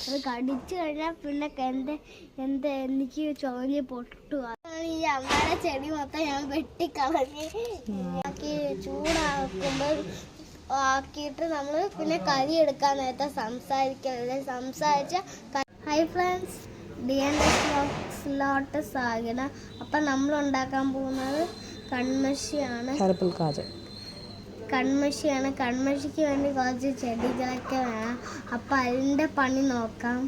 അത് കടിച്ചു കഴിഞ്ഞാൽ പിന്നെ എനിക്ക് ചൊവഞ്ഞ് പൊട്ടു. ഈ അമ്മയുടെ ചെടി മൊത്തം ഞാൻ വെട്ടിക്കളഞ്ഞ് ചൂടാക്കുമ്പോൾ ആക്കിയിട്ട് നമ്മൾ പിന്നെ കരി എടുക്കാൻ നേരത്തെ സംസാരിച്ച ഹൈ ഫ്രണ്ട്സ്, DNSലോട്ട് സ്വാഗതം. അപ്പം നമ്മൾ ഉണ്ടാക്കാൻ പോകുന്നത് കൺമഷിയാണ്. കൺമഷിക്ക് വേണ്ടി കുറച്ച് ചെടികളൊക്കെ വേണം. അപ്പം അതിൻ്റെ പണി നോക്കാം.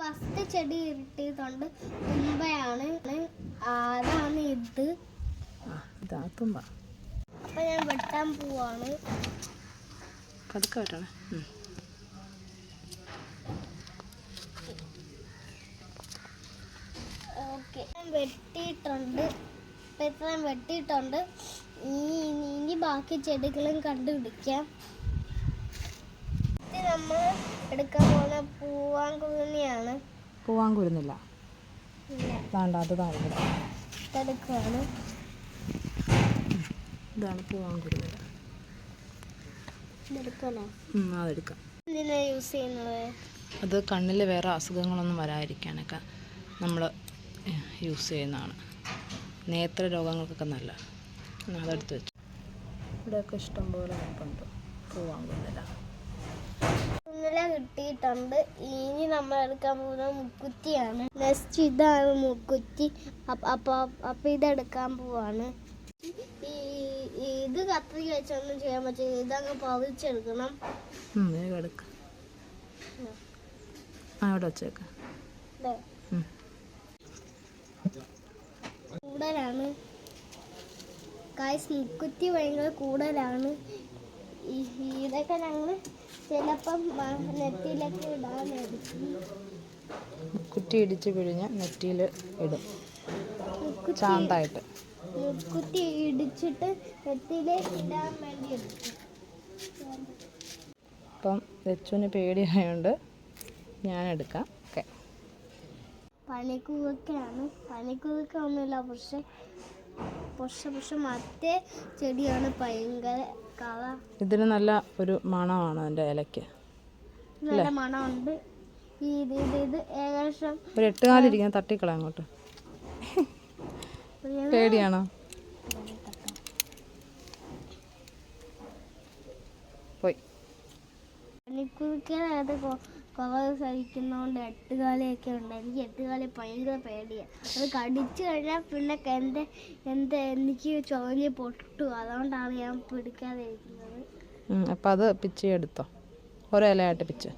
ഫസ്റ്റ് ചെടി കിട്ടിയതുകൊണ്ട് തുമ്പയാണ്. അതാണ് ഇത്. അപ്പം ഞാൻ വെട്ടാൻ പോവാണ്. ഓക്കെ, ഇത്രയും വെട്ടിയിട്ടുണ്ട്. ഇനി ബാക്കി ചെടികളും കണ്ടുപിടിക്കാം. നമ്മൾ എടുക്കാൻ പോകുന്ന പൂവാങ്കുരുന്നിയാണ്. പൂവാങ്കുരുന്നില്ല, ഇതെടുക്കുകയാണ്. ഇതാണ് പൂവാങ്കുരുന്നില്ല. അതെടുക്കാം. എന്തിനാ യൂസ് ചെയ്യുന്നത്? അത് കണ്ണിൽ വേറെ അസുഖങ്ങളൊന്നും വരാതിരിക്കാനൊക്കെ നമ്മൾ യൂസ് ചെയ്യുന്നതാണ്. നേത്ര രോഗങ്ങൾക്കൊക്കെ നല്ല. അതെടുത്ത് വെച്ചു. ഇവിടെയൊക്കെ ഇഷ്ടംപോലെ ഉണ്ട് പൂവാങ്കുരുന്നില. കിട്ടിയിട്ടുണ്ട്. ഇനി നമ്മൾ എടുക്കാൻ പോകുന്ന മുക്കുറ്റിയാണ്. നെക്സ്റ്റ് ഇതാണ് മുക്കുറ്റി. അപ്പൊ ഇതെടുക്കാൻ പോവാണ്. ഇത് കത്രിക വെച്ചൊന്നും ചെയ്യാൻ പറ്റില്ല. ഇതങ്ങ് പറിച്ചെടുക്കണം. കൂടുതലാണ് ഗൈസ്, മുക്കുറ്റി ഭയങ്കര കൂടുതലാണ്. ഇതൊക്കെ ഞങ്ങൾ ചിലപ്പം നെറ്റിയിലൊക്കെ ഇടാനായിരിക്കും. മുക്കുറ്റി ഇടിച്ച് പിഴിഞ്ഞ് നെറ്റിയിൽ ഇടും, ചാന്തായിട്ട്. മുക്കുറ്റി ഇടിച്ചിട്ട് നെറ്റിയിലേക്ക് ഇടാൻ വേണ്ടി എടുക്കും. അപ്പം ലച്ചുവിന് പേടിയായതുകൊണ്ട് ഞാൻ എടുക്കാം. ഓക്കെ. പനിക്കൂവക്കാണ്. പനിക്കൂവക്ക ഒന്നുമില്ല, പക്ഷെ മറ്റേ ചെടിയാണ് ഭയങ്കര കള. ഇതിന് നല്ല ഒരു മണമാണ് അതിൻ്റെ ഇലയ്ക്ക്. നല്ല മണമുണ്ട്. ഇത് ഏകദേശം ഒരു 8 കാലിരിക്കാൻ തട്ടിക്കളാം അങ്ങോട്ട്. പേടിയാണോ? പോയി. പനിക്കൂവക്കത് കുറവ് സഹിക്കുന്നതുകൊണ്ട് 8 കാലയൊക്കെ ഉണ്ട്. എനിക്ക് 8 കാലി ഭയങ്കര പേടിയാണ്. അത് കടിച്ചു കഴിഞ്ഞാൽ പിന്നെ എനിക്ക് ചൊവഞ്ഞ് പൊട്ടു. അതുകൊണ്ടാണ് ഞാൻ പിടിക്കാതെ ഇരിക്കുന്നത്. അപ്പം അത് പിച്ചി എടുത്തോ, ഓരോ ഇലയായിട്ട് പിച്ച്.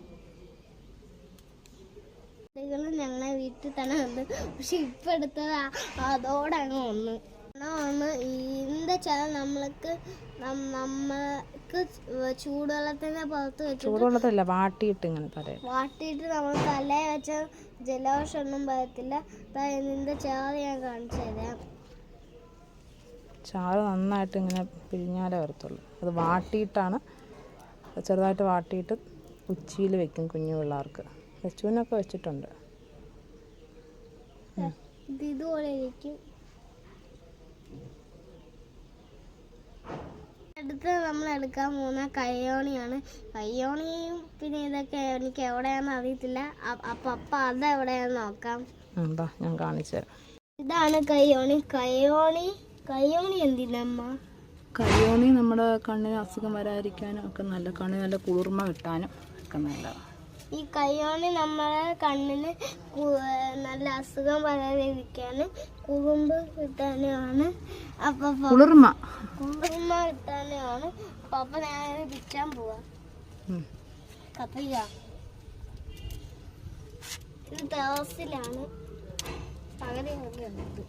ഞങ്ങളെ വീട്ടിൽ തന്നെ ഉണ്ട്, പക്ഷെ ഇപ്പം എടുത്തത് അതോടെ അങ്ങ് ഒന്ന് എന്താ നമ്മൾക്ക് ചൂടുവെള്ളത്തിന്റെ പുറത്ത് വെച്ച്, ചൂടുവെള്ളത്തിലല്ല, വാട്ടിയിട്ട് നമ്മൾ തലയിൽ വെച്ച ജലദോഷം ഒന്നും പറയത്തില്ല. ഇതിന്റെ ചാറ് ഞാൻ കാണിച്ചു തരാം. ചാറ് നന്നായിട്ട് ഇങ്ങനെ പിഴിഞ്ഞാലേ വരത്തുള്ളൂ. അത് വാട്ടിയിട്ടാണ്, ചെറുതായിട്ട് വാട്ടിയിട്ട് ഉച്ചിയിൽ വെക്കും കുഞ്ഞു പിള്ളേർക്ക്. ലച്ചുവിനൊക്കെ വെച്ചിട്ടുണ്ട്. ഇതുപോലെ ഇരിക്കും. അടുത്ത് നമ്മൾ എടുക്കാൻ പോകുന്ന കയ്യോണിയാണ്. കയ്യോണിയും പിന്നെ ഇതൊക്കെ എനിക്ക് എവിടെയാണെന്ന് അറിയത്തില്ല. അപ്പൊ അതെവിടെയാന്ന് നോക്കാം. ഞാൻ കാണിച്ചു തരാം. ഇതാണ് കയ്യോണി. കയ്യോണി എന്തിനമ്മ? കയ്യോണി നമ്മുടെ കണ്ണിന് അസുഖം വരാതിരിക്കാനും ഒക്കെ നല്ല, കണ്ണിന് നല്ല കുളിർമ കിട്ടാനും ഒക്കെ നല്ലതാണ്. ഈ കയ്യോണി നമ്മളെ കണ്ണിന് നല്ല അസുഖം വരാതിരിക്കാനും കുറുമ്പ് കിട്ടാനുമാണ്. കുളിർമ കിട്ടാനുമാണ്. അപ്പൊ ഞാൻ പിച്ചാൻ പോവാ. കത്തില്ല, ഇത് ടെറസിലാണ്. പകുതി എടുത്തു.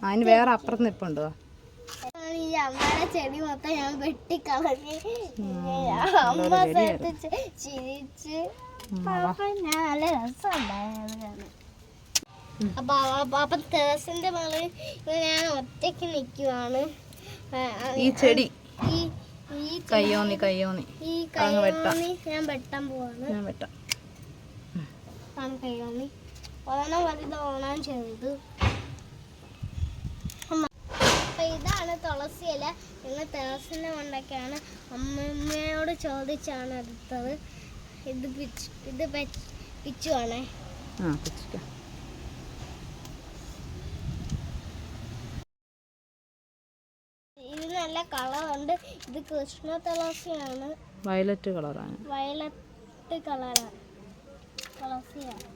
അതിന് വേറെ അപ്പുറത്ത് നിൽപ്പുണ്ടോ? ഈ അമ്മയുടെ ചെടി മൊത്തം ഞാൻ വെട്ടിക്കളഞ്ഞ് അമ്മ ചിരിച്ച് നല്ല രസമുണ്ടായിരുന്നു. അപ്പൊ ടെറസിന്റെ മുകളിൽ ഞാൻ ഒറ്റയ്ക്ക് നിൽക്കുവാണ്. ഈ ചെടി ഈ കയ്യോന്നി ഞാൻ വെട്ടാൻ പോവാണ്. കയ്യോന്നി ഒരെണ്ണം വലുത് ഓണം ചെയ്തു. ഇതാണ് തുളസി ഇല. ഞങ്ങൾ തുളസിനെ കൊണ്ടൊക്കെയാണ് അമ്മയോട് ചോദിച്ചാണ് എടുത്തത്. ഇത് പിച്ചുവാണേ. ഇത് നല്ല കളറുണ്ട്. ഇത് കൃഷ്ണ തുളസിയാണ്. വയലറ്റ് കളറാണ്. വയലറ്റ് കളറാണ് തുളസിയാണ്.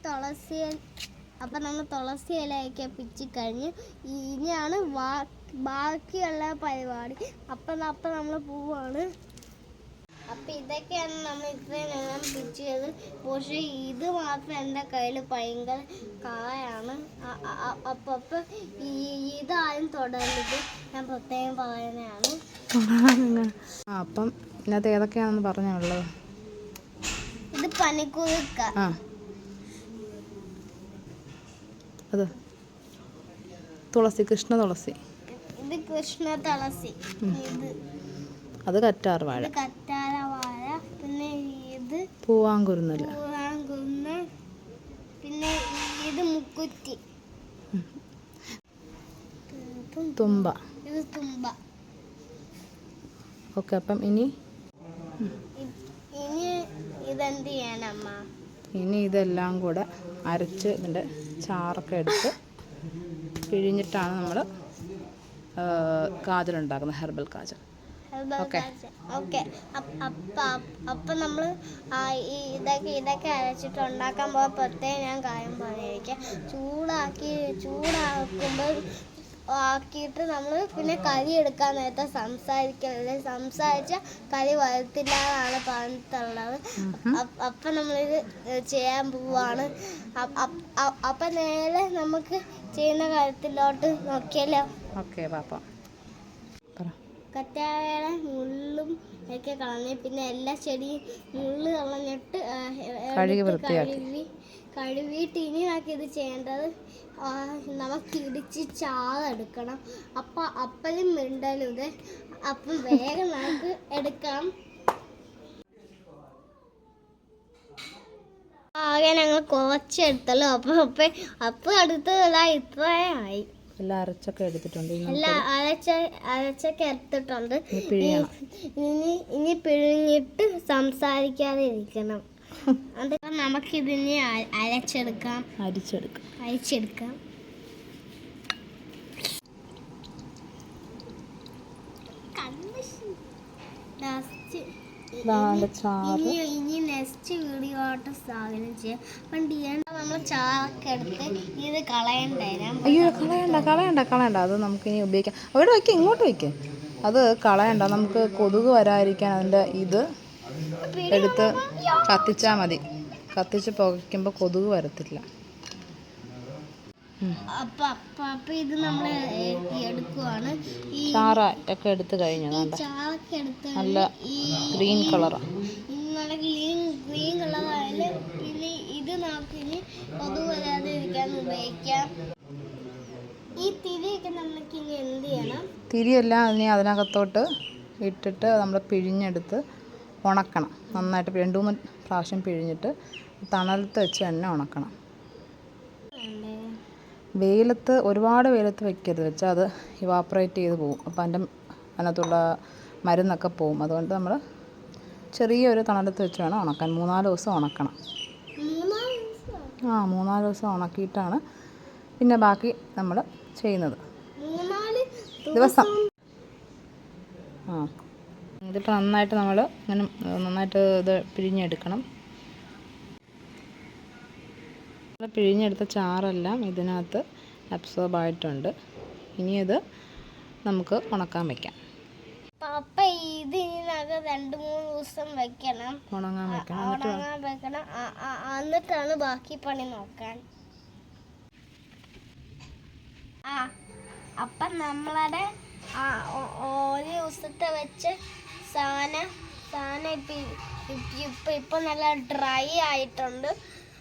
തുളസി അപ്പം നമ്മൾ തുളസി ഇലയൊക്കെ പിച്ചി കഴിഞ്ഞ് ഇനിയാണ് ബാക്കിയുള്ള പരിപാടി. അപ്പം നമ്മൾ പോവാണ്. അപ്പം ഇതൊക്കെയാണ് നമ്മൾ ഇത്രയും നേരം പിച്ചത്. പക്ഷേ ഇത് മാത്രം എൻ്റെ കയ്യിൽ ഭയങ്കര കളയാണ്. അപ്പം ഇതാരും തുടരുന്നത് ഞാൻ പ്രത്യേകം പറയുന്നതാണ്. അപ്പം ഇതിനകത്ത് ഏതൊക്കെയാണെന്ന് പറഞ്ഞുള്ളത്? ഇത് പനിക്കൂർക്ക, അത് തുളസി, കൃഷ്ണ തുളസി. ഇത് കൃഷ്ണ തുളസി. അത് കറ്റാർവാഴ. കറ്റാർവാഴ. പിന്നെ ഇത് പൂവാങ്കുരുന്നൽ. പിന്നെ ഇത് മുക്കുറ്റി. തുമ്പ. ഇത് തുമ്പ. ഓക്കെ. അപ്പം ഇനി ഇതെന്ത് ചെയ്യണമ്മ? ഇനി ഇതെല്ലാം കൂടെ അരച്ച് ഇതിൻ്റെ ചാറൊക്കെ എടുത്ത് പിഴിഞ്ഞിട്ടാണ് നമ്മൾ കാജൽ ഉണ്ടാക്കുന്നത്, ഹെർബൽ കാജൽ. ഓക്കെ. അപ്പം നമ്മൾ ഇതൊക്കെ അരച്ചിട്ട് ഉണ്ടാക്കാൻ പോകാൻ പ്രത്യേകം ഞാൻ കാര്യം പറഞ്ഞിരിക്കാം. ചൂടാക്കുമ്പോൾ ആക്കിയിട്ട് നമ്മൾ പിന്നെ കരി എടുക്കാൻ നേരത്തെ സംസാരിച്ച കരി വരത്തില്ല എന്നാണ് പറഞ്ഞിട്ടുള്ളത്. അപ്പം നമ്മളിത് ചെയ്യാൻ പോവാണ്. അപ്പം നേരെ നമുക്ക് ചെയ്യുന്ന കാര്യത്തിലോട്ട് നോക്കിയല്ലോ. ഓക്കെ പാപ്പ. കറ്റാഴയുടെ മുള്ളും ഒക്കെ കളഞ്ഞ് പിന്നെ എല്ലാ ചെടിയും മുള്ള് കളഞ്ഞിട്ട് കഴുകിയിട്ട് ഇനി നമുക്ക് ഇത് ചെയ്യേണ്ടത് നമുക്ക് ഇടിച്ച് ചാറെടുക്കണം. അപ്പഴും മിണ്ടലുത്. അപ്പം വേഗം നമുക്ക് എടുക്കാം. ആകെ ഞങ്ങൾ കുറച്ചെടുത്തല്ലോ. അപ്പം അടുത്തതാ ഇത്രയായി. എല്ലാം അരച്ചൊക്കെ എടുത്തിട്ടുണ്ട്. അരച്ചൊക്കെ എടുത്തിട്ടുണ്ട്. ഇനി പിഴിഞ്ഞിട്ട് സംസാരിക്കാതെ ഇരിക്കണം. അതൊക്കെ നമുക്കിതിനെ അരിച്ചെടുക്കാം. ഇനി നെക്സ്റ്റ് വീഡിയോട്ട് സാധനം ചെയ്യാം. പണ്ട് നമ്മൾ ചാറൊക്കെ എടുത്ത് ഇത് കളയണ്ടേ? അയ്യോ കളയണ്ട. അത് നമുക്ക് ഇനി ഉപയോഗിക്കാം. അവിടെ വയ്ക്കാം, ഇങ്ങോട്ട് വയ്ക്കാം. അത് കളയണ്ട. നമുക്ക് കൊതുക് വരാതിരിക്കാൻ അതിൻ്റെ ഇത് എടുത്ത് കത്തിച്ചാൽ മതി. കത്തിച്ച് പുകയ്ക്കുമ്പോൾ കൊതുക് വരത്തില്ല. അപ്പം ഇത് നമ്മൾ എടുക്കുവാണ്. ചാറൊക്കെ എടുത്ത് കഴിഞ്ഞു. നല്ല ഗ്രീൻ കളറാണ്. നല്ല ഗ്രീൻ കളറായാലും ഇനി ഇത് നമുക്ക് ഇനി കൊതുക് വരാതെ ഇരിക്കാൻ ഉപയോഗിക്കാം. ഈ തിരിയൊക്കെ നമുക്ക് ഇനി എന്ത് ചെയ്യണം? തിരിയെല്ലാം അതിനകത്തോട്ട് ഇട്ടിട്ട് നമ്മൾ പിഴിഞ്ഞെടുത്ത് ഉണക്കണം. നന്നായിട്ട് 2-3 പ്രാവശ്യം പിഴിഞ്ഞിട്ട് തണലത്ത് വെച്ച് തന്നെ ഉണക്കണം. ഒരുപാട് വെയിലത്ത് വെക്കരുത്. വെച്ചാൽ അത് ഇവാപ്പറേറ്റ് ചെയ്ത് പോകും. അപ്പോൾ അതിനകത്തുള്ള മരുന്നൊക്കെ പോകും. അതുകൊണ്ട് നമ്മൾ ചെറിയൊരു തണലത്ത് വെച്ച് വേണം ഉണക്കാൻ. 3-4 ദിവസം ഉണക്കണം. 3-4 ദിവസം ഉണക്കിയിട്ടാണ് പിന്നെ ബാക്കി നമ്മൾ ചെയ്യുന്നത്. ദിവസം ഇതിപ്പോൾ നന്നായിട്ട് നമ്മൾ ഇങ്ങനെ നന്നായിട്ട് ഇത് പിഴിഞ്ഞെടുക്കണം. പിഴിഞ്ഞെടുത്ത ചാറെല്ലാം ഇതിനകത്ത് അബ്സോർബ് ആയിട്ടുണ്ട്. ഇനി അത് നമുക്ക് ഉണക്കാൻ വയ്ക്കാം. ഇത് ഇതിനകത്ത് 2-3 ദിവസം ഉണങ്ങാൻ വെക്കണം. എന്നിട്ടാണ് ബാക്കി പണി നോക്കാൻ. അപ്പം നമ്മളുടെ ഒരു ദിവസത്തെ വെച്ച് സാധനം ഇപ്പം നല്ല ഡ്രൈ ആയിട്ടുണ്ട്.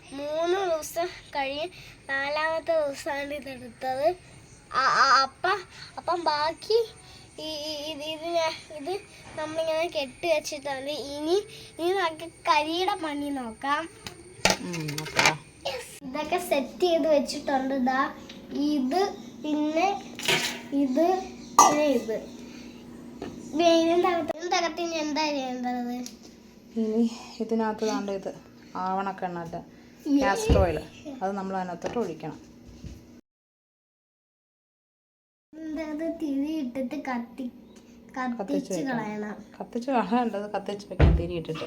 3 ദിവസം കഴിഞ്ഞ് 4-ാമത്തെ ദിവസമാണ് ഇതെടുത്തത്. അപ്പം ബാക്കി ഇത് നമ്മളിങ്ങനെ കെട്ടി വെച്ചിട്ടുണ്ട്. ഇനി നമുക്ക് കരിയുടെ പണി നോക്കാം. ഇതൊക്കെ സെറ്റ് ചെയ്ത് വെച്ചിട്ടുണ്ട്. ഇത് പിന്നെ ഇത് പിന്നെ ഇത് വെയിലിനകത്ത് ഇനി എന്താ ചെയ്യേണ്ടത്? ഇനി ഇതിനകത്ത് കണ്ട ഇത് ആവണക്കെണ്ണ കാസ്റ്റർ ഓയിൽ അത് നമ്മൾ അതിനകത്തോട്ട് ഒഴിക്കണം. തിരി ഇട്ടിട്ട് കത്തിച്ച് കളയണം. കത്തിച്ച് കളയേണ്ടത് കത്തിച്ച് വെക്കണം തിരി ഇട്ടിട്ട്.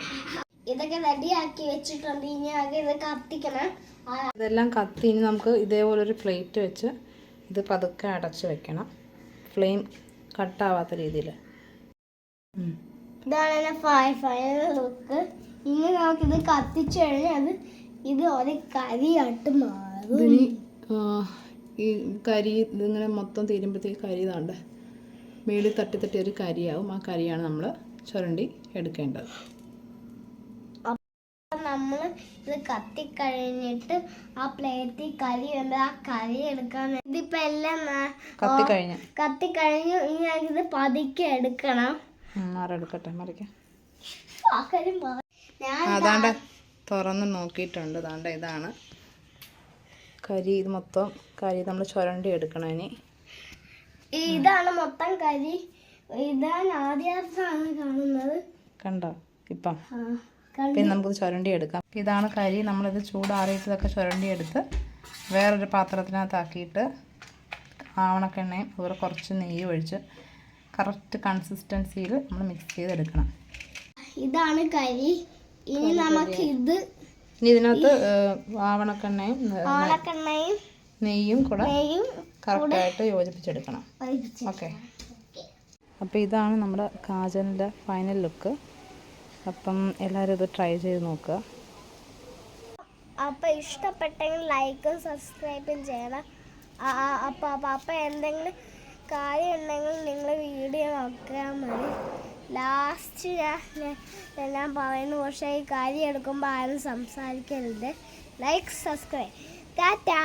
ഇതൊക്കെ റെഡിയാക്കി വെച്ചിട്ടുണ്ട്. ഇനി ആകെ ഇത് കത്തിക്കണം. ഇതെല്ലാം കത്തി ഇനി നമുക്ക് ഇതേപോലൊരു പ്ലേറ്റ് വെച്ച് ഇത് പതുക്കെ അടച്ച് വെക്കണം, ഫ്ലെയിം കട്ടാവാത്ത രീതിയിൽ. ഇതാണ് ഫൈനൽ ലുക്ക്. ഇനി നമുക്കിത് കത്തിച്ചു കഴിഞ്ഞാൽ ഇത് ഒരു കരിയായിട്ട് മാറും. ഇതിന് ഈ കരി ഇതിങ്ങനെ മൊത്തം തീരുമ്പോഴത്തേക്ക് കരി താണ്ട് മേളിൽ തട്ടി തട്ടി ഒരു കരിയാവും. ആ കരിയാണ് നമ്മൾ ചുരണ്ടി എടുക്കേണ്ടത്. നമ്മൾ ഇത് കത്തിക്കഴിഞ്ഞിട്ട് ആ പ്ലേറ്റിൽ കരി ഉണ്ട്, ആ കരി എടുക്കാൻ. ഇതിപ്പോ എല്ലാം കത്തിക്കഴിഞ്ഞു. ഇനി ഇത് പതുക്കെ എടുക്കണം. എടുക്കട്ടെ മറിക്കാം. അതാണ്ട് തുറന്ന് നോക്കിയിട്ടുണ്ട്. അതാണ്ട് ഇതാണ് കരി. ഇത് മൊത്തം കരി നമ്മൾ ചുരണ്ടി എടുക്കണം. ഇനി ഇതാണ് മൊത്തം കരി. ഇതാണ് ആദ്യമായിട്ടാണ് കാണുന്നത്. കണ്ടോ ഇപ്പം? പിന്നെ നമുക്കിത് ചുരണ്ടി എടുക്കാം. ഇതാണ് കരി. നമ്മളിത് ചൂടാറിയിട്ട് ഇതൊക്കെ ചുരണ്ടി എടുത്ത് വേറൊരു പാത്രത്തിനകത്താക്കിയിട്ട് ആവണക്കെണ്ണയും അതുപോലെ കുറച്ച് നെയ്യ് ഒഴിച്ച് കറക്റ്റ് കൺസിസ്റ്റൻസിയിൽ നമ്മൾ മിക്സ് ചെയ്തെടുക്കണം. ഇതാണ് കരി. ഇനി നമുക്ക് ഇനി ഇതിനകത്ത് ആവണക്കെണ്ണയും നെയ്യും കൂടെ കറക്റ്റായിട്ട് യോജിപ്പിച്ചെടുക്കണം. ഓക്കെ. അപ്പോൾ ഇതാണ് നമ്മുടെ കാജലിൻ്റെ ഫൈനൽ ലുക്ക്. അപ്പം എല്ലാവരും ഇത് ട്രൈ ചെയ്ത് നോക്കുക. അപ്പോൾ ഇഷ്ടപ്പെട്ടെങ്കിൽ ലൈക്കും സബ്സ്ക്രൈബും ചെയ്യണം. അപ്പോൾ എന്തെങ്കിലും കാര്യം ഉണ്ടെങ്കിൽ നിങ്ങൾ വീഡിയോ നോക്കിയാൽ മതി. ലാസ്റ്റ് ഞാൻ പറയുന്നു, പക്ഷേ ഈ കാര്യം എടുക്കുമ്പോൾ ആരും സംസാരിക്കരുത്. Like subscribe. ടാറ്റാ.